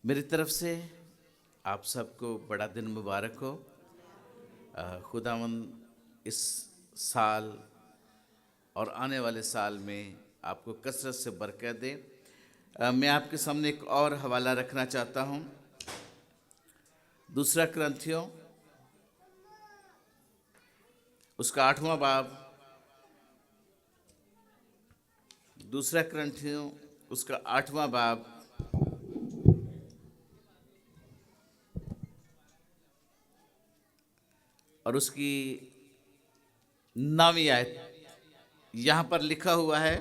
मेरी तरफ से आप सबको बड़ा दिन मुबारक हो। खुदावंद इस साल और आने वाले साल में आपको कसरत से बरकत दे। मैं आपके सामने एक और हवाला रखना चाहता हूँ। दूसरा क्रंथियों उसका 8वां बाब, दूसरा क्रंथियों उसका 8वां बाब और उसकी 9वीं आयत। यहां पर लिखा हुआ है,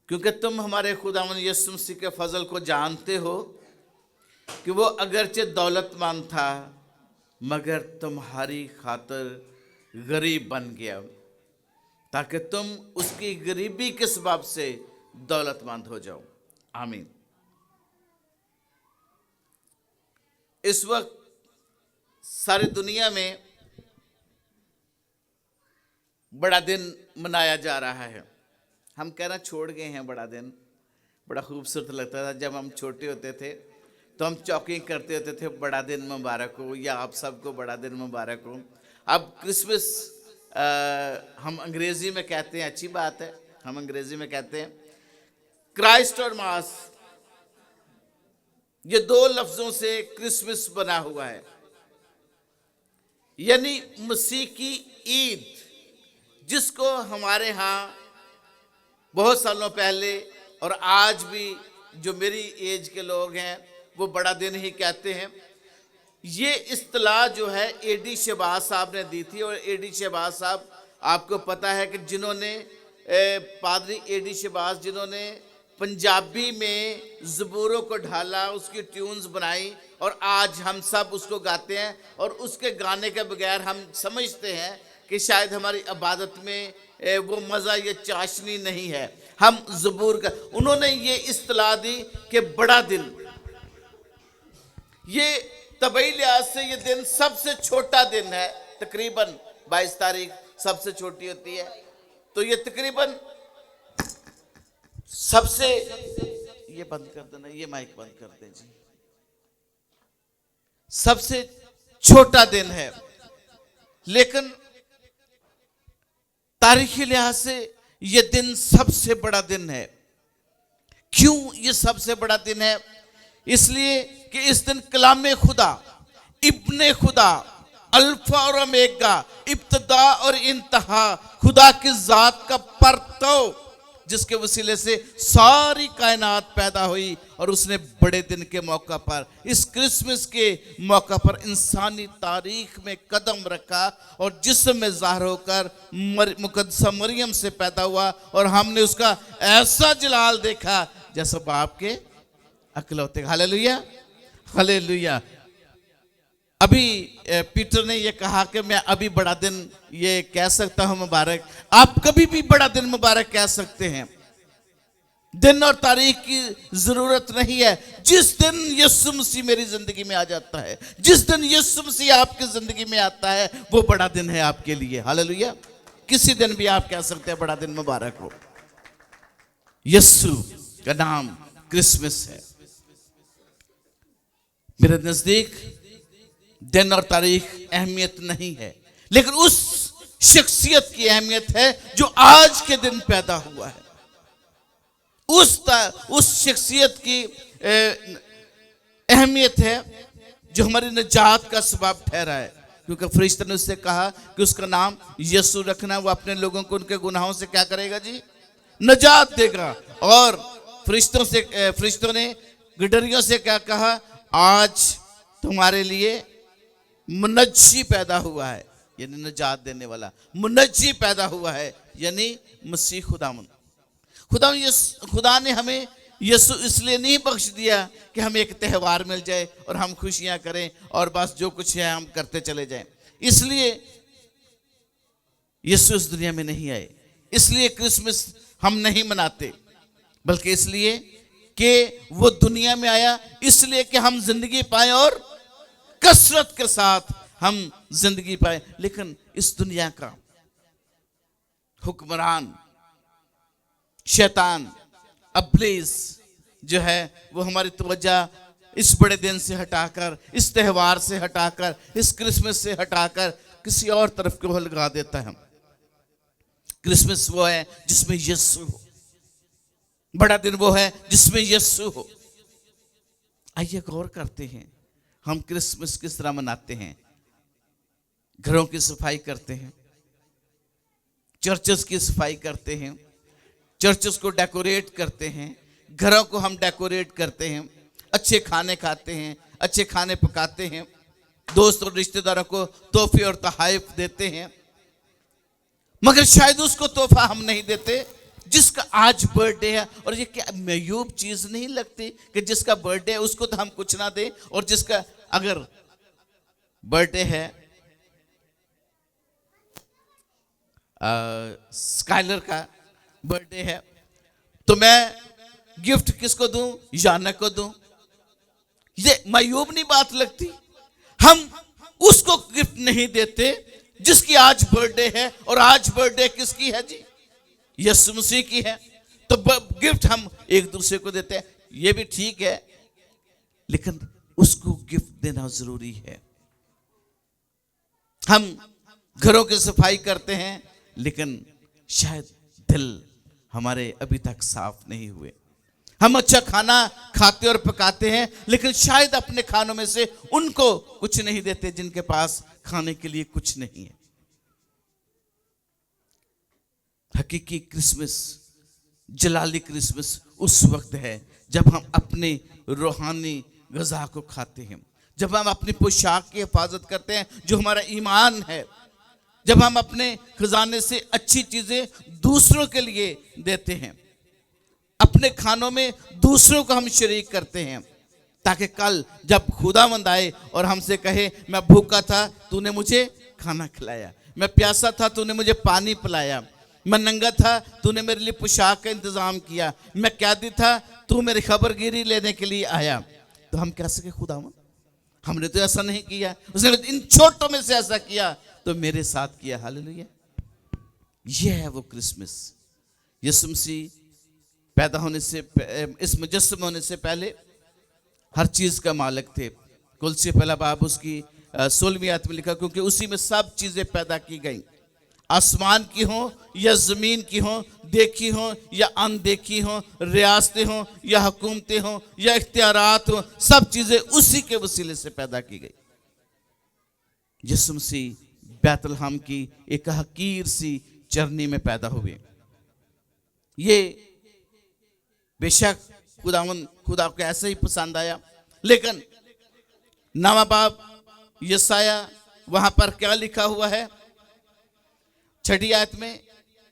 क्योंकि तुम हमारे खुदावंद यीशु मसीह के फजल को जानते हो कि वो अगरचे दौलतमंद था मगर तुम्हारी खातिर गरीब बन गया, ताकि तुम उसकी गरीबी के सबब से दौलतमंद हो जाओ। आमीन। इस वक्त सारी दुनिया में बड़ा दिन मनाया जा रहा है। हम कहना छोड़ गए हैं बड़ा दिन। बड़ा खूबसूरत लगता था जब हम छोटे होते थे तो हम चौकिंग करते होते थे, बड़ा दिन मुबारक हो, या आप सबको बड़ा दिन मुबारक हो। अब क्रिसमस हम अंग्रेजी में कहते हैं, अच्छी बात है, हम अंग्रेजी में कहते हैं क्राइस्ट और मास। ये दो लफ्जों से क्रिसमस बना हुआ है, यानी मसीह की ईद, जिसको हमारे यहाँ बहुत सालों पहले और आज भी जो मेरी एज के लोग हैं वो बड़ा दिन ही कहते हैं। ये इस्तिलाह जो है एडी शहबाज साहब ने दी थी, और एडी शहबाज साहब आपको पता है कि जिन्होंने पादरी एडी शहबाज, जिन्होंने पंजाबी में ज़बूरों को ढाला, उसकी ट्यून्स बनाई और आज हम सब उसको गाते हैं। और उसके गाने के बगैर हम समझते हैं कि शायद हमारी इबादत में वो मज़ा, ये चाशनी नहीं है। हम ज़बूर का, उन्होंने ये इस्तिलाह दी कि बड़ा दिन, ये तबई लिहाज से ये दिन सबसे छोटा दिन है। तकरीबन 22 तारीख सबसे छोटी होती है, तो ये तकरीबन सबसे, ये बंद कर देना, ये माइक बंद कर दें जी, सबसे छोटा दिन है। लेकिन तारीखी लिहाज से ये दिन सबसे बड़ा दिन है। क्यों ये सबसे बड़ा दिन है? इसलिए कि इस दिन कलाम खुदा, इब्ने खुदा, अल्फा और ओमेगा, इब्तदा और इंतहा, खुदा की जात का परतव, जिसके वसीले से सारी कायनात पैदा हुई, और उसने बड़े दिन के मौका पर, इस क्रिसमस के मौका पर इंसानी तारीख में कदम रखा और जिस्म में ज़ाहिर होकर मुकद्दसा मरियम से पैदा हुआ। और हमने उसका ऐसा जलाल देखा जैसा बाप के अकलौते। हालेलुया, हालेलुया। अभी पीटर ने ये कहा कि मैं अभी बड़ा दिन ये कह सकता हूं मुबारक। आप कभी भी बड़ा दिन मुबारक कह सकते हैं। दिन और तारीख की जरूरत नहीं है। जिस दिन यीशु मसीह मेरी जिंदगी में आ जाता है, जिस दिन यीशु मसीह आपकी जिंदगी में आता है, वो बड़ा दिन है आपके लिए। हालेलुया। किसी दिन भी आप कह सकते हैं बड़ा दिन मुबारक हो। यीशु का नाम क्रिसमस है। मेरे नजदीक दिन और तारीख अहमियत नहीं है, लेकिन उस शख्सियत की अहमियत है जो आज के दिन पैदा हुआ है। उस शख्सियत की अहमियत है जो हमारी निजात का सबब ठहरा है। क्योंकि फरिश्ते ने उससे कहा कि उसका नाम यीशु रखना, वो अपने लोगों को उनके गुनाहों से क्या करेगा जी? निजात देगा। और फरिश्तों ने गिडरियों से क्या कहा? आज तुम्हारे लिए मुनज्जी पैदा हुआ है, यानी निजात देने वाला मुनज्जी पैदा हुआ है, यानी मसीह खुदा ने हमें यीशु इसलिए नहीं बख्श दिया कि हमें एक त्यौहार मिल जाए और हम खुशियां करें और बस जो कुछ है हम करते चले जाएं। इसलिए यीशु इस दुनिया में नहीं आए, इसलिए क्रिसमस हम नहीं मनाते, बल्कि इसलिए कि वो दुनिया में आया, इसलिए कि हम जिंदगी पाए और कसरत के साथ हम जिंदगी पाए। लेकिन इस दुनिया का हुक्मरान शैतान, अब्लीस, जो है वो हमारी तवज्जो इस बड़े दिन से हटाकर, इस त्यौहार से हटाकर, इस क्रिसमस से हटाकर किसी और तरफ को लगा देता है। क्रिसमस वो है जिसमें यीशु हो, बड़ा दिन वो है जिसमें यीशु हो। आइए गौर करते हैं, हम क्रिसमस किस तरह मनाते हैं। घरों की सफाई करते हैं, चर्चेस की सफाई करते हैं, चर्चेस को डेकोरेट करते हैं, घरों को हम डेकोरेट करते हैं, अच्छे खाने खाते हैं, अच्छे खाने पकाते हैं, दोस्त और रिश्तेदारों को तोहफे और तोहफे देते हैं। मगर शायद उसको तोहफा हम नहीं देते जिसका आज बर्थडे है। और ये क्या मायूब चीज नहीं लगती कि जिसका बर्थडे है उसको तो हम कुछ ना दें, और जिसका अगर बर्थडे है स्काइलर का बर्थडे है तो मैं गिफ्ट किसको दूं? याना को दूं। ये मायूब नहीं बात लगती? हम उसको गिफ्ट नहीं देते जिसकी आज बर्थडे है, और आज बर्थडे किसकी है जी? यीशु मसीह की है। तो गिफ्ट हम एक दूसरे को देते हैं, ये भी ठीक है, लेकिन उसको गिफ्ट देना जरूरी है। हम घरों की सफाई करते हैं, लेकिन शायद दिल हमारे अभी तक साफ नहीं हुए। हम अच्छा खाना खाते और पकाते हैं, लेकिन शायद अपने खानों में से उनको कुछ नहीं देते जिनके पास खाने के लिए कुछ नहीं है। हकीकी क्रिसमस, जलाली क्रिसमस उस वक्त है जब हम अपने रूहानी ग़िज़ा को खाते हैं, जब हम अपनी पोशाक की हिफाजत करते हैं जो हमारा ईमान है, जब हम अपने खजाने से अच्छी चीजें दूसरों के लिए देते हैं, अपने खानों में दूसरों को हम शरीक करते हैं, ताकि कल जब खुदावंद आए और हमसे कहे मैं भूखा था तूने मुझे खाना खिलाया, मैं प्यासा था तूने मुझे पानी पिलाया, मैं नंगा था तूने मेरे लिए पोशाक का इंतजाम किया, मैं कैदी था तू मेरी खबरगिरी लेने के लिए आया, तो हम कह सके खुदावंद हमने तो ऐसा नहीं किया, उसने इन छोटों में से ऐसा किया तो मेरे साथ किया। हालेलुया। यह है वो क्रिसमस। यीशु मसीह पैदा होने से, इस मुजस्सम होने से पहले हर चीज का मालिक थे। कुलसी पहला बाब उसकी 16वीं आयत में लिखा, क्योंकि उसी में सब चीजें पैदा की गई, आसमान की हो या जमीन की हो, देखी हो या अनदेखी हो, रियासतें हो या हुकूमतें हो या इख्तियारात हो, सब चीजें उसी के वसीले से पैदा की गई। यीशु मसीह बैतलहम की एक हकीर सी चरनी में पैदा हुए। ये बेशक खुदा को ऐसे ही पसंद आया, लेकिन नवा बाब यसाया वहां पर क्या लिखा हुआ है 6ठी आयत में,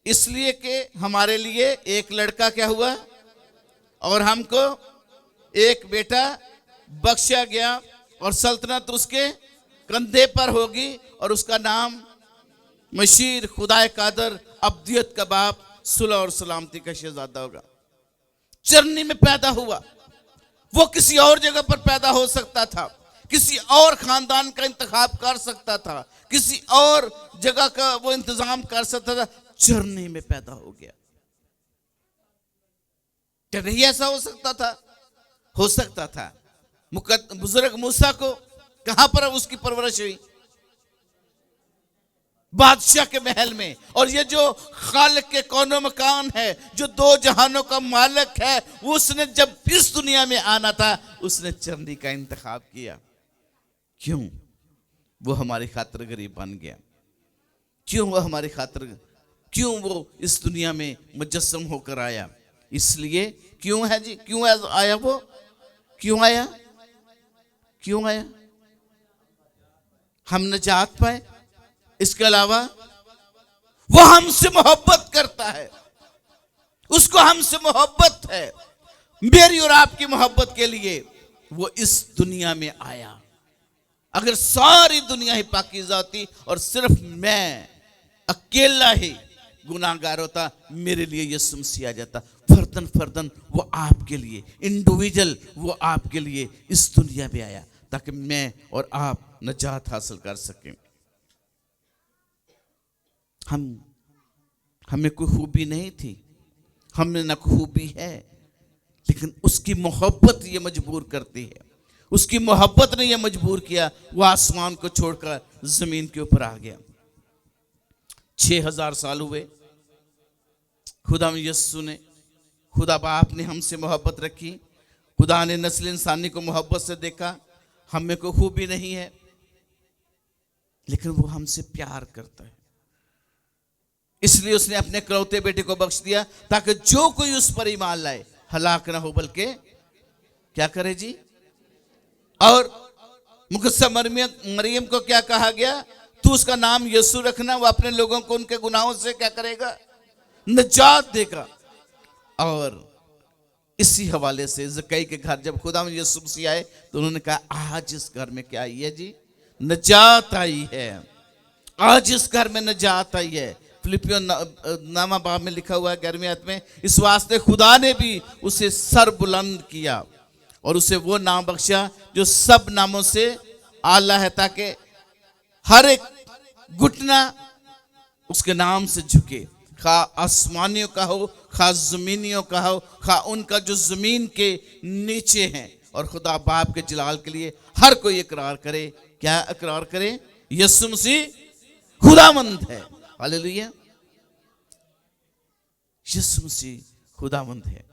इसलिए कि हमारे लिए एक लड़का क्या हुआ और हमको एक बेटा बख्शा गया, और सल्तनत उसके कंधे पर होगी, और उसका नाम मशीर, खुदाए कादर, अब्दियत का बाप, सुलह और सलामती का शहजादा होगा। चरनी में पैदा हुआ। वो किसी और जगह पर पैदा हो सकता था, किसी और खानदान का इंतखाब कर सकता था, किसी और जगह का वो इंतजाम कर सकता था, चरनी में पैदा हो गया। क्या नहीं ऐसा हो सकता था? हो सकता था। बुजुर्ग मूसा को कहां पर उसकी परवरिश हुई? बादशाह के महल में। और ये जो खालिक के कौनो मकान है, जो 2 जहानों का मालिक है, उसने जब इस दुनिया में आना था उसने चरनी का इंतखाब किया। क्यों? वो हमारी खातिर गरीब बन गया। क्यों वो हमारी खातिर, क्यों वो इस दुनिया में मुजस्सम होकर आया? इसलिए क्यों है जी? क्यों आया वो? क्यों आया? क्यों आया? हम निजात पाए। इसके अलावा वो हमसे मोहब्बत करता है, उसको हमसे मोहब्बत है। मेरी और आपकी मोहब्बत के लिए वो इस दुनिया में आया। अगर सारी दुनिया ही पाकीज़ा होती और सिर्फ मैं अकेला ही गुनाहगार होता, मेरे लिए यीशु मसीह आ जाता। फर्दन फर्दन वो आपके लिए, इंडिविजुअल वो आपके लिए इस दुनिया में आया, ताकि मैं और आप नजात हासिल कर सकें। हमें कोई खूबी नहीं थी, हमें न खूबी है, लेकिन लेकिन उसकी मोहब्बत ये मजबूर करती है। उसकी मोहब्बत ने ये मजबूर किया, वो आसमान को छोड़कर जमीन के ऊपर आ गया। 6000 साल हुए, खुदा यस्सु ने, खुदा बाप ने हमसे मोहब्बत रखी। खुदा ने नस्ल इंसानी को मोहब्बत से देखा। हम में कोई खूबी नहीं है, लेकिन वो हमसे प्यार करता है, इसलिए उसने अपने इकलौते बेटे को बख्श दिया, ताकि जो कोई उस पर ईमान लाए हलाक ना हो, बल्कि क्या करे जी। और मुकद्दस मरियम को क्या कहा गया? तू उसका नाम यीशु रखना, वो अपने लोगों को उनके गुनाहों से क्या करेगा? निजात देगा। और इसी हवाले से ज़कई के घर जब खुदा में यीशु मसीह आए तो उन्होंने कहा आज इस घर में क्या आई है जी? निजात आई है। आज इस घर में निजात आई है। फिलिपियों नामा बाब में लिखा हुआ है 11वें आयत में, इस वास्ते खुदा ने भी उसे सर बुलंद किया और उसे वो नाम बख्शा जो सब नामों से आला है, ताकि हर एक घुटना उसके नाम से झुके, खा आसमानियों का हो, खा जमीनियों का हो, खा उनका जो जमीन के नीचे हैं। और खुदा बाप के जलाल के लिए हर कोई इकरार करे। क्या इकरार करे? यीशु मसीह खुदावंद है। हालेलुया। यीशु मसीह खुदावंद है।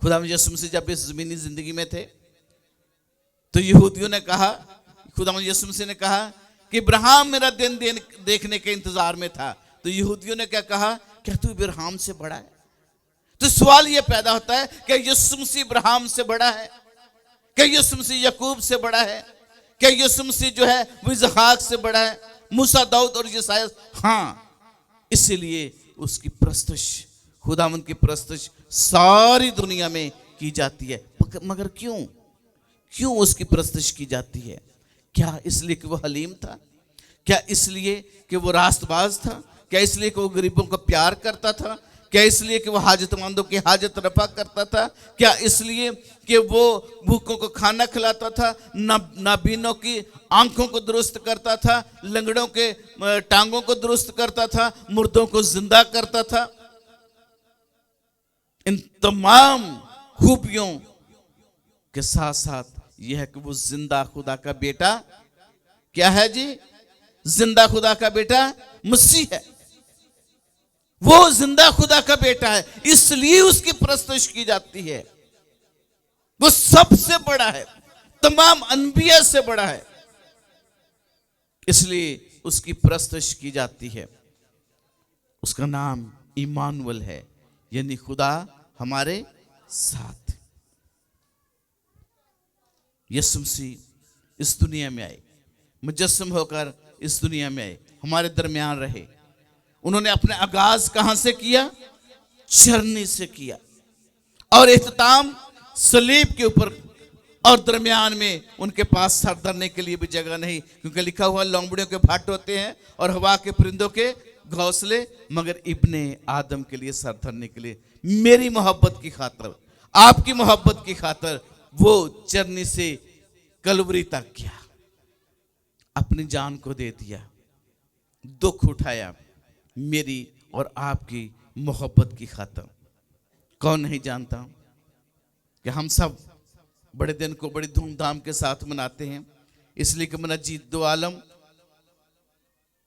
खुदा यीशु मसीह जब इस जमीनी जिंदगी में थे तो यहूदियों ने कहा, खुदा यीशु मसीह ने कहा कि इब्राहिम मेरा दिन देखने के इंतजार में था। तो यहूदियों ने क्या कहा? क्या तू इब्राहिम से बड़ा है? तो सवाल यह पैदा होता है कि यीशु मसीह इब्राहिम से बड़ा है? क्या यीशु मसीह याकूब से बड़ा है? क्या यीशु मसीह जो है वो इसहाक से बड़ा है? मूसा, दाऊद और यशायाह? हाँ, इसीलिए उसकी प्रस्तुश, खुदावंद की प्रस्तुश सारी दुनिया में की जाती है। मगर क्यों उसकी प्रस्तुश की जाती है? क्या इसलिए कि वो हलीम था? क्या इसलिए कि वो रास्तबाज था? क्या इसलिए कि वो गरीबों को प्यार करता था? क्या इसलिए कि वो हाजतमंदों की हाजत रफा करता था? क्या इसलिए कि वो भूखों को खाना खिलाता था, नाबीनों की आंखों को दुरुस्त करता था, लंगड़ों के टांगों को दुरुस्त करता था, मुर्दों को जिंदा करता था? इन तमाम खूबियों के साथ साथ यह है कि वो जिंदा खुदा का बेटा क्या है जी? जिंदा खुदा का बेटा मसीह है। वो जिंदा खुदा का बेटा है, इसलिए उसकी प्रस्तुश की जाती है। वो सबसे बड़ा है, तमाम अनबिया से बड़ा है, इसलिए उसकी प्रस्तुश की जाती है। उसका नाम इमानुएल है, यानी खुदा हमारे साथ। यीशु मसीह इस दुनिया में आए, मुजस्सम होकर इस दुनिया में आए, हमारे दरमियान रहे। उन्होंने अपने आगाज कहां से किया? चरनी से किया, और इख्तिताम सलीब के ऊपर। और दरमियान में उनके पास सर धरने के लिए भी जगह नहीं, क्योंकि लिखा हुआ लोमड़ियों के भाट होते हैं और हवा के परिंदों के घोंसले, मगर इब्ने आदम के लिए सर धरने के लिए, मेरी मोहब्बत की खातर, आपकी मोहब्बत की खातर वो चरनी से कलवरी तक गया, अपनी जान को दे दिया, दुख उठाया मेरी और आपकी मोहब्बत की खातर। कौन नहीं जानता कि हम सब बड़े दिन को बड़ी धूमधाम के साथ मनाते हैं, इसलिए कि मुनज्जिद दो आलम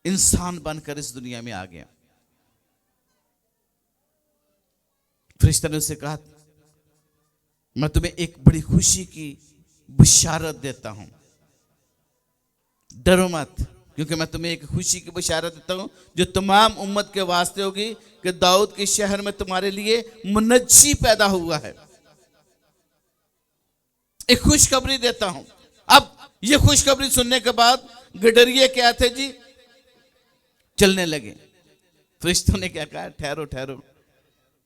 इंसान बनकर इस दुनिया में आ गया। फरिश्ता ने उससे कहा, मैं तुम्हें एक बड़ी खुशी की बशारत देता हूं, डरो मत, क्योंकि मैं तुम्हें एक खुशी की बशारत देता हूं जो तमाम उम्मत के वास्ते होगी, कि दाऊद के शहर में तुम्हारे लिए मुनज्जी पैदा हुआ है। एक खुशखबरी देता हूं। अब ये खुशखबरी सुनने के बाद गडरिये क्या थे जी? चलने लगे। फरिश्तों ने क्या कहा? ठहरो ठहरो,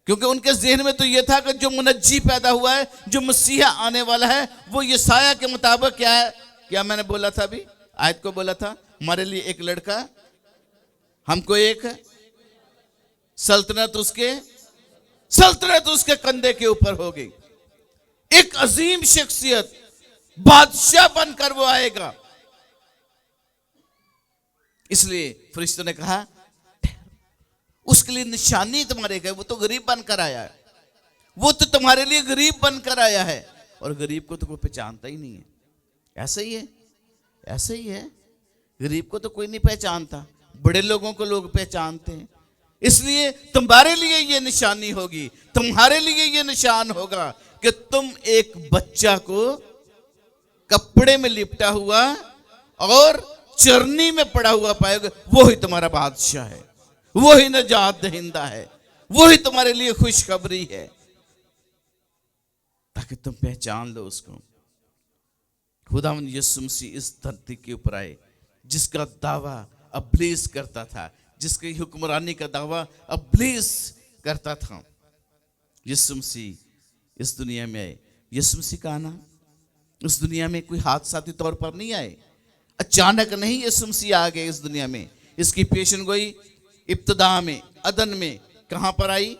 क्योंकि उनके जहन में तो यह था कि जो मुनज्जी पैदा हुआ है, जो मसीहा आने वाला है, वो यशायाह के मुताबिक क्या है? क्या मैंने बोला था अभी? आयत को बोला था, हमारे लिए एक लड़का, हमको एक सल्तनत उसके कंधे के ऊपर होगी। एक अजीम शख्सियत, बादशाह बनकर वो आएगा। इसलिए फरिश्तों ने कहा, उसके लिए निशानी तुम्हारे गए, वो तो गरीब बनकर आया है, वो तो तुम्हारे लिए गरीब बनकर आया है, और गरीब को तो कोई पहचानता ही नहीं है। ऐसा ही है, ऐसा ही है। गरीब को तो कोई नहीं पहचानता, बड़े लोगों को लोग पहचानते हैं। इसलिए तुम्हारे लिए ये निशानी होगी, तुम्हारे लिए ये निशान होगा कि तुम एक बच्चा को कपड़े में लिपटा हुआ और चरनी में पड़ा हुआ पाओगे। वो ही तुम्हारा बादशाह है, वो ही नजात दहिंदा है, वो ही तुम्हारे लिए खुशखबरी है, ताकि तुम पहचान लो उसको। खुदावंद यीशु मसीह इस धरती के ऊपर आए, जिसका दावा इब्लीस करता था, जिसकी हुक्मरानी का दावा इब्लीस करता था। यीशु मसीह इस दुनिया में आए। यीशु मसीह का आना इस दुनिया में कोई हादसाती तौर पर नहीं आए, अचानक नहीं यीशु मसीह आ गए इस दुनिया में। इसकी पेशन गोई इब्तिदा में, अदन में कहां पर आई?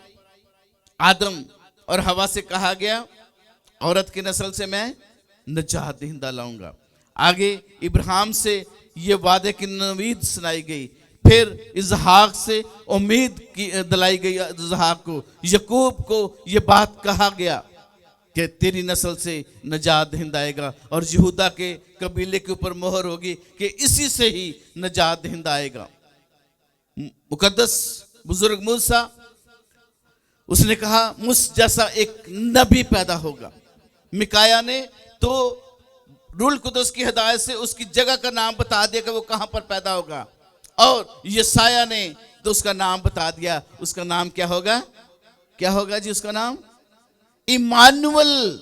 आदम और हवा से कहा गया, औरत की नस्ल से मैं नजात दहिंदा लाऊंगा। आगे इब्राहिम से ये वादे की नवीद सुनाई गई, फिर इजहाक से उम्मीद की दिलाई गई इजहाक को, यकूब को ये बात कहा गया कि तेरी नस्ल से नजात दहिंदा आएगा, और यहूदा के कबीले के ऊपर मोहर होगी कि इसी से ही नजात दहिंदा आएगा। मुकद्दस बुजुर्ग मूसा, उसने कहा मुझ जैसा एक नबी पैदा होगा। मिकाया ने तो रूल कुदस की हिदायत से उसकी जगह का नाम बता दिया कि वो कहां पर पैदा होगा, और यसाया ने तो उसका नाम बता दिया। उसका नाम क्या होगा? क्या होगा जी उसका नाम? इमानुएल,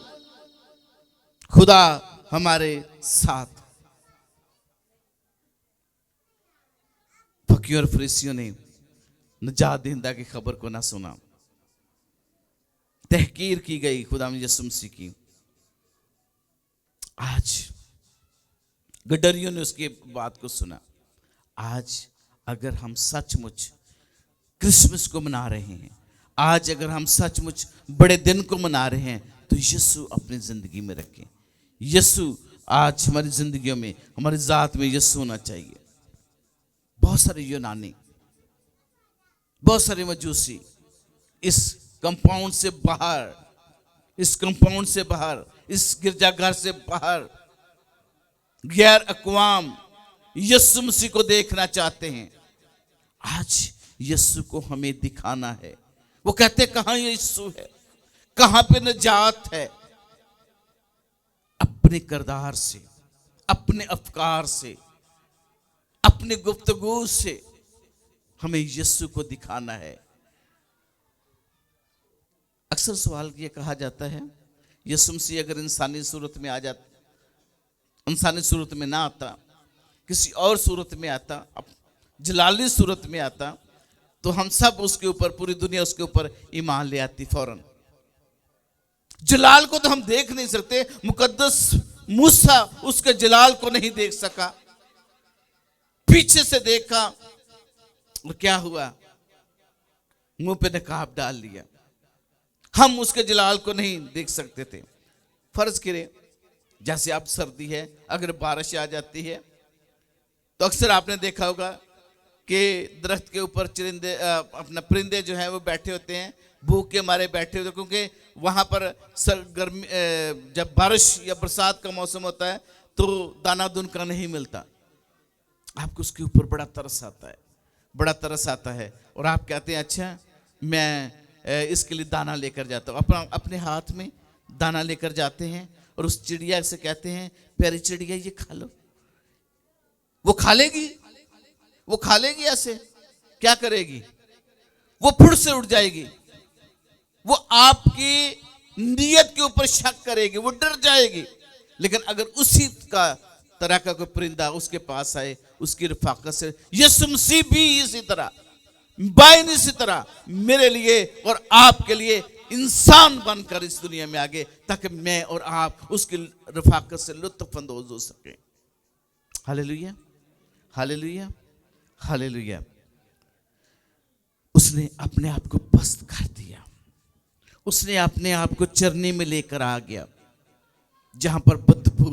खुदा हमारे साथ। फकीर और फरीसियों ने नजात दहिंदा की खबर को ना सुना, तहकीर की गई खुदा यीशु मसीह की। आज गडरियों ने उसकी बात को सुना। आज अगर हम सचमुच क्रिसमस को मना रहे हैं, आज अगर हम सचमुच बड़े दिन को मना रहे हैं, तो यीशु अपनी जिंदगी में रखें। यीशु आज हमारी जिंदगियों में, हमारी जात में यीशु होना चाहिए। बहुत सारे यूनानी, बहुत सारे मजूसी इस कंपाउंड से बाहर, इस कंपाउंड से बाहर, इस गिरजाघर से बाहर गैर अक़वाम यीशु मसीह को देखना चाहते हैं। आज यीशु को हमें दिखाना है। वो कहते कहां यीशु है, कहां पे नजात है? अपने किरदार से, अपने अफकार से, अपने गुफ्तगू से हमें यीशु को दिखाना है। अक्सर सवाल ये कहा जाता है, यीशु मसीह अगर इंसानी सूरत में आ जाता, इंसानी सूरत में ना आता, किसी और सूरत में आता, जलाली सूरत में आता, तो हम सब उसके ऊपर, पूरी दुनिया उसके ऊपर ईमान ले आती फौरन। जलाल को तो हम देख नहीं सकते। मुकद्दस मूसा उसके जलाल को नहीं देख सका, पीछे से देखा और क्या हुआ? मुंह पे नकाब डाल लिया। हम उसके जलाल को नहीं देख सकते थे। फर्ज करें जैसे अब सर्दी है, अगर बारिश आ जाती है तो अक्सर आपने देखा होगा कि दरख्त के ऊपर चरिंदे, अपना परिंदे जो है वो बैठे होते हैं, भूख के मारे बैठे होते हैं, क्योंकि वहाँ पर गर्मी, जब बारिश या बरसात का मौसम होता है तो दाना दुन का नहीं मिलता। आपको उसके ऊपर बड़ा तरस आता है, बड़ा तरस आता है, और आप कहते हैं अच्छा मैं इसके लिए दाना लेकर जाता हूँ। अपने हाथ में दाना लेकर जाते हैं और उस चिड़िया से कहते हैं प्यारी चिड़िया ये खा लो। वो खा लेगी, वो खा लेगी। ऐसे क्या करेगी? वो फुट से उड़ जाएगी, वो आपकी नीयत के ऊपर शक करेगी, वो डर जाएगी। लेकिन अगर उसी का तरह का कोई परिंदा उसके पास आए, उसकी रफाकत से, यीशु मसीह भी इसी तरह, बाइन इसी तरह मेरे लिए और आपके लिए इंसान बनकर इस दुनिया में आगे, ताकि मैं और आप उसकी रफाकत से लुत्फ अंदोज हो सके। Hallelujah, hallelujah, hallelujah. उसने अपने आप को पस्त कर दिया, उसने अपने आप को चरनी में लेकर आ गया, जहां पर बदबू,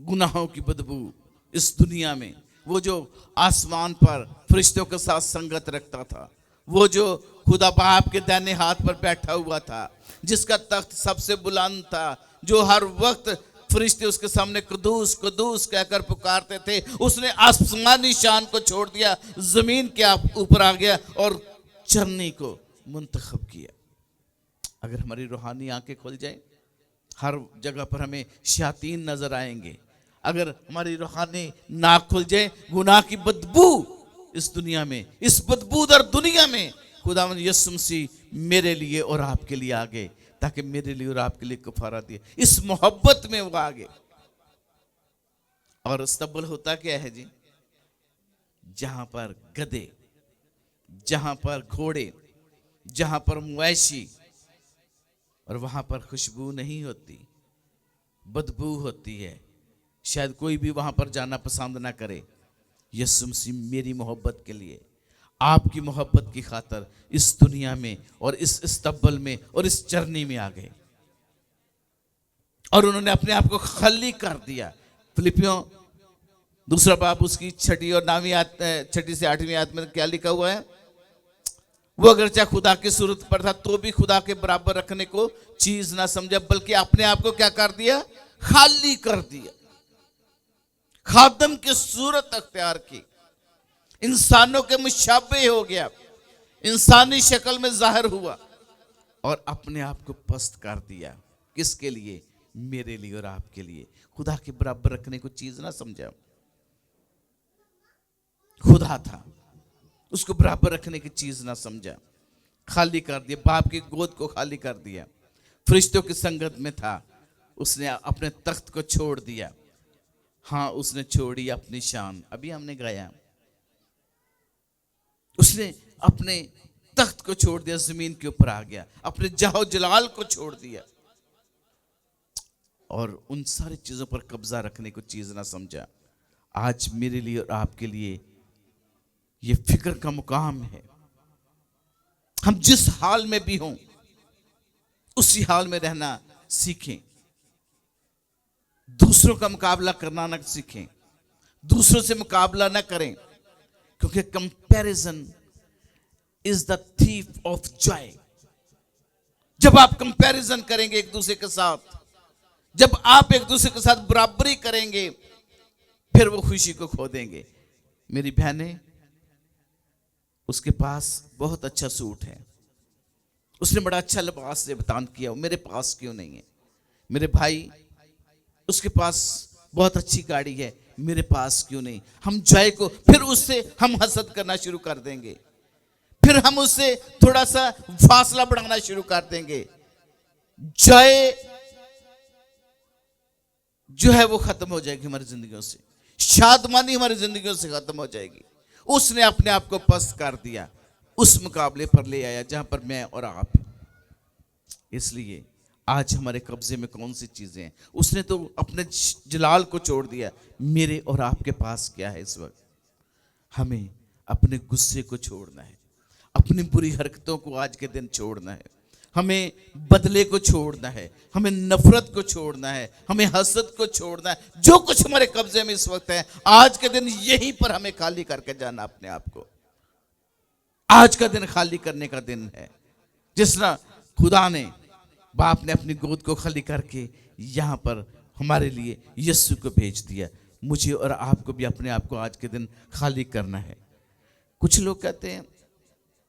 गुनाहों की बदबू इस दुनिया में, वो जो आसमान पर फरिश्तों के साथ संगत रखता था, वो जो खुदा बाप के दाहिने हाथ पर बैठा हुआ था, जिसका तख्त सबसे बुलंद था, जो हर वक्त फरिश्ते उसके सामने कुदूस कुदूस कहकर पुकारते थे। उसने आसमानी शान को छोड़ दिया, जमीन के ऊपर आ गया और चरनी को मुंतखब किया। अगर हमारी रूहानी आंखें खुल जाए, हर जगह पर हमें शयातीन नजर आएंगे। अगर हमारी रूहानी नाक खुल जाए, गुनाह की बदबू इस दुनिया में, इस बदबूदार दुनिया में खुदावंद यीशु मसीह मेरे लिए और आपके लिए आ गए, ताकि मेरे लिए और आपके लिए कफारा दिए। इस मोहब्बत में वो आ गए। और इस्तबल होता क्या है जी? जहां पर गधे, जहां पर घोड़े, जहां पर मवेशी, और वहां पर खुशबू नहीं होती, बदबू होती है, शायद कोई भी वहां पर जाना पसंद ना करे। यीशु मसीह मेरी मोहब्बत के लिए, आपकी मोहब्बत की खातर इस दुनिया में और इस इस्तबल में और इस चरनी में आ गए, और उन्होंने अपने आप को खाली कर दिया। फिलिपियों 2 बाब उसकी 6 और 9 से 8वीं आयत में क्या लिखा हुआ है? वो अगर चाहे खुदा की सूरत पर था तो भी खुदा के बराबर रखने को चीज ना समझा, बल्कि अपने आप को क्या कर दिया? खाली कर दिया। खादम की सूरत अख्तियार की, इंसानों के मुशाबे हो गया, इंसानी शक्ल में जाहिर हुआ और अपने आप को पस्त कर दिया। किसके लिए? मेरे लिए और आपके लिए। खुदा के बराबर रखने को चीज ना समझा। खुदा था, उसको बराबर रखने की चीज ना समझा, खाली कर दिया। बाप की गोद को खाली कर दिया। फरिश्तों की संगत में था, उसने अपने तख्त को छोड़ दिया। हाँ, उसने छोड़ी अपनी शान, अभी हमने गाया। उसने अपने तख्त को छोड़ दिया, जमीन के ऊपर आ गया, अपने जाहो जलाल को छोड़ दिया और उन सारी चीजों पर कब्जा रखने को चीज ना समझा। आज मेरे लिए और आपके लिए ये फिक्र का मुकाम है। हम जिस हाल में भी हों, उसी हाल में रहना सीखें। दूसरों का मुकाबला करना ना सीखें, दूसरों से मुकाबला ना करें, क्योंकि comparison is the thief of Joy. जब आप कंपैरिजन करेंगे एक दूसरे के साथ, जब आप एक दूसरे के साथ बराबरी करेंगे, फिर वो खुशी को खो देंगे। मेरी बहनें, उसके पास बहुत अच्छा सूट है, उसने बड़ा अच्छा लिबास से बयान किया, मेरे पास क्यों नहीं है? मेरे भाई, उसके पास बहुत अच्छी गाड़ी है, मेरे पास क्यों नहीं? हम जय को फिर उससे हम हसद करना शुरू कर देंगे, फिर हम उससे थोड़ा सा फासला बढ़ाना शुरू कर देंगे। जय जो है वो खत्म हो जाएगी हमारी जिंदगियों से, शादमानी हमारी जिंदगियों से खत्म हो जाएगी। उसने अपने आप को पस्त कर दिया, उस मुकाबले पर ले आया जहां पर मैं और आप। इसलिए आज हमारे कब्जे में कौन सी चीजें हैं? उसने तो अपने जलाल को छोड़ दिया। मेरे और आपके पास क्या है? इस वक्त हमें अपने गुस्से को छोड़ना है, अपनी बुरी हरकतों को आज के दिन छोड़ना है, हमें बदले को छोड़ना है, हमें नफरत को छोड़ना है, हमें हसद को छोड़ना है। जो कुछ हमारे कब्जे में इस वक्त है, आज के दिन यहीं पर हमें खाली करके जाना अपने आप को। आज का दिन खाली करने का दिन है। जिस तरह खुदा ने, बाप ने अपनी गोद को खाली करके यहां पर हमारे लिए यीशु को भेज दिया, मुझे और आपको भी अपने आप को आज के दिन खाली करना है। कुछ लोग कहते हैं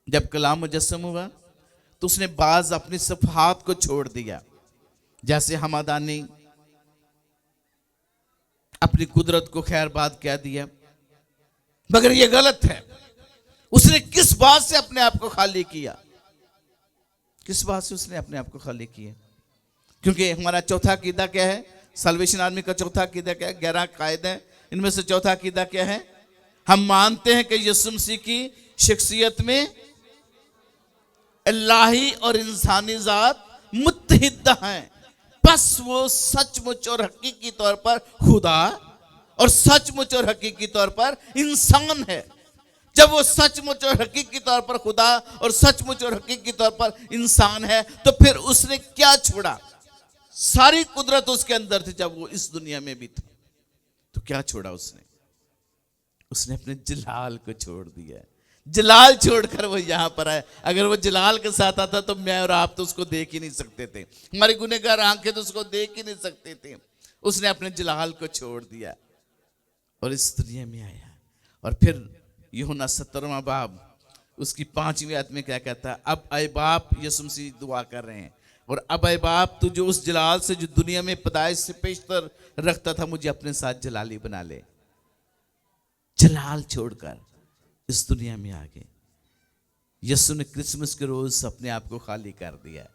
जब कलाम मुजस्सम हुआ तो उसने बाज अपनी सफात को छोड़ दिया, जैसे हमादानी अपनी कुदरत को खैरबाद कह दिया, मगर यह गलत है। उसने किस बात से अपने आप को खाली किया? किस बात से उसने अपने आप को खाली किया? क्योंकि हमारा चौथा अकीदा क्या है? सल्वेशन आर्मी का चौथा अकीदा क्या है? 11 कायदे हैं, इनमें से चौथा अकीदा क्या है? हम मानते हैं कि यीशु मसीह की शख्सियत में इलाही और इंसानी जात मुत्तहिद हैं। बस वो सचमुच और हकीकी तौर पर खुदा और सचमुच और हकीकी तौर पर इंसान है। जब वो सचमुच और हकीकी तौर पर खुदा और सचमुच और हकीकी तौर पर इंसान है, तो फिर उसने क्या छोड़ा? सारी कुदरत उसके अंदर थी जब वो इस दुनिया में भी था, तो क्या छोड़ा उसने? उसने अपने जलाल को छोड़ दिया, जलाल छोड़कर वो यहाँ पर आया। अगर वो जलाल के साथ आता तो मैं और आप तो उसको देख ही नहीं सकते थे, हमारी गुनहगार आंखें तो उसको देख ही नहीं सकते थे। उसने अपने जलाल को छोड़ दिया और इस दुनिया में आया। और फिर यूहन्ना 17वां बाब उसकी 5वीं आयत में क्या कहता है, अब ऐ बाप, यीशु मसीह दुआ कर रहे हैं, और अब ऐ बाप तू जो उस जलाल से जो दुनिया में पैदाइश से पेशतर रखता था, मुझे अपने साथ जलाली बना ले। जलाल छोड़कर इस दुनिया में आ गए। यीशु ने क्रिसमस के रोज अपने आप को खाली कर दिया,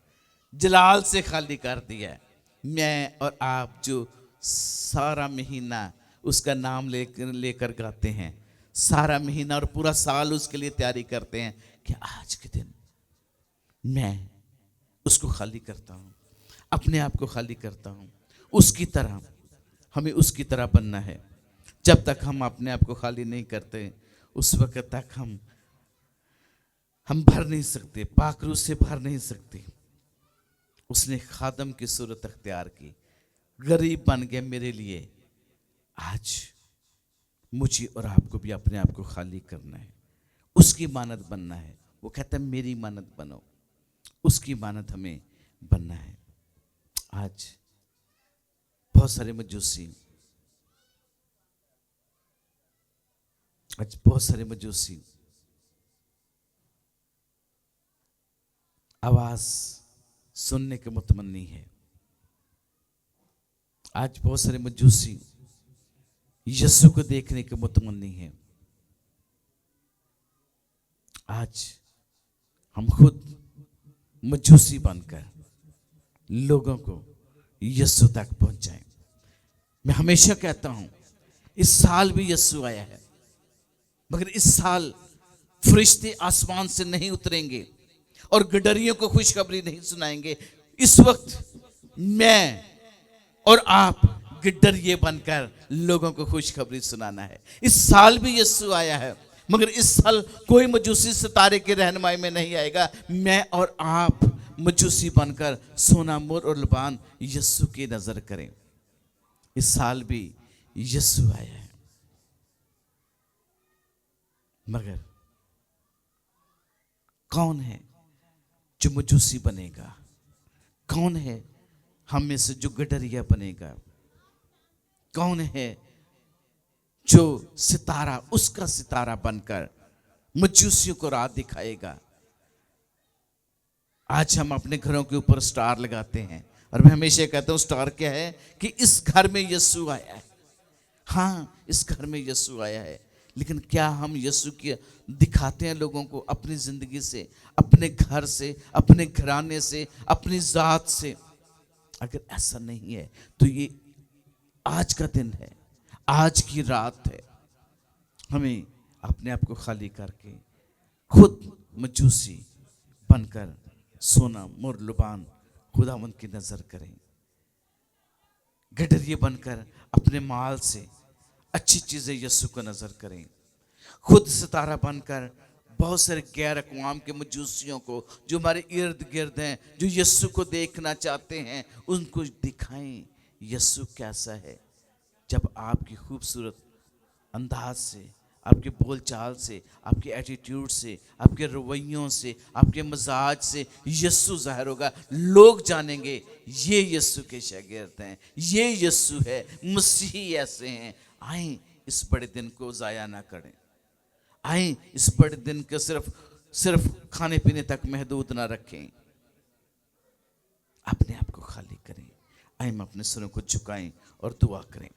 जलाल से खाली कर दिया। मैं और आप जो सारा महीना उसका नाम लेकर गाते हैं, सारा महीना और पूरा साल उसके लिए तैयारी करते हैं कि आज के दिन मैं उसको खाली करता हूं, अपने आप को खाली करता हूं उसकी तरह। हमें उसकी तरह बनना है। जब तक हम अपने आप को खाली नहीं करते उस वक्त तक हम भर नहीं सकते, पाखरू से भर नहीं सकते। उसने खादम की सूरत अख्तियार की, गरीब बन गया मेरे लिए। आज मुझे और आपको भी अपने आप को खाली करना है, उसकी मानद बनना है। वो कहता है मेरी मानद बनो, उसकी मानद हमें बनना है। आज बहुत सारे मजूसी आवाज सुनने के मुतमन्नी है। आज बहुत सारे मजूसी यीशु को देखने के मुतमन्नी है। आज हम खुद मजूसी बनकर लोगों को यीशु तक पहुंचाएं। मैं हमेशा कहता हूं इस साल भी यीशु आया है, मगर इस साल फरिश्ते आसमान से नहीं उतरेंगे और गडरियों को खुशखबरी नहीं सुनाएंगे। इस वक्त मैं और आप गडरिये बनकर लोगों को खुशखबरी सुनाना है। इस साल भी यीशु आया है, मगर इस साल कोई मजूसी सितारे की रहनुमाई में नहीं आएगा। मैं और आप मजूसी बनकर सोना मोर और लबान यीशु की नजर करें। इस साल भी यीशु आया है, मगर कौन है जो मजूसी बनेगा? कौन है हम में से जो गडरिया बनेगा? कौन है जो सितारा, उसका सितारा बनकर मजूसियों को राह दिखाएगा? आज हम अपने घरों के ऊपर स्टार लगाते हैं, और मैं हमेशा कहता हूं स्टार क्या है कि इस घर में यीशु आया है। हाँ, इस घर में यीशु आया है, लेकिन क्या हम यीशु की दिखाते हैं लोगों को अपनी जिंदगी से, अपने घर से, अपने घराने से, अपनी जात से? अगर ऐसा नहीं है तो ये आज का दिन है, आज की रात है। हमें अपने आप को खाली करके खुद मजूसी बनकर सोना मोर लुबान खुदावंद की नजर करें। गडरिये बनकर अपने माल से अच्छी चीजें यीशु को नजर करें। खुद सितारा बनकर बहुत सारे गैर अक़वाम के मजूसियों को जो हमारे इर्द गिर्द हैं, जो यीशु को देखना चाहते हैं, उनको दिखाएं यीशु कैसा है। जब आपकी खूबसूरत अंदाज से, आपके बोलचाल से, आपके एटीट्यूड से, आपके रवैयों से, आपके मजाज से यीशु जाहिर होगा। लोग जानेंगे ये यीशु के शागिर्द हैं, ये यीशु है, मसीही ऐसे हैं। आए इस बड़े दिन को ज़ाया ना करें। आए इस बड़े दिन को सिर्फ खाने पीने तक महदूद ना रखें। अपने आप को खाली करें। आए हम अपने सिरों को झुकाएं और दुआ करें।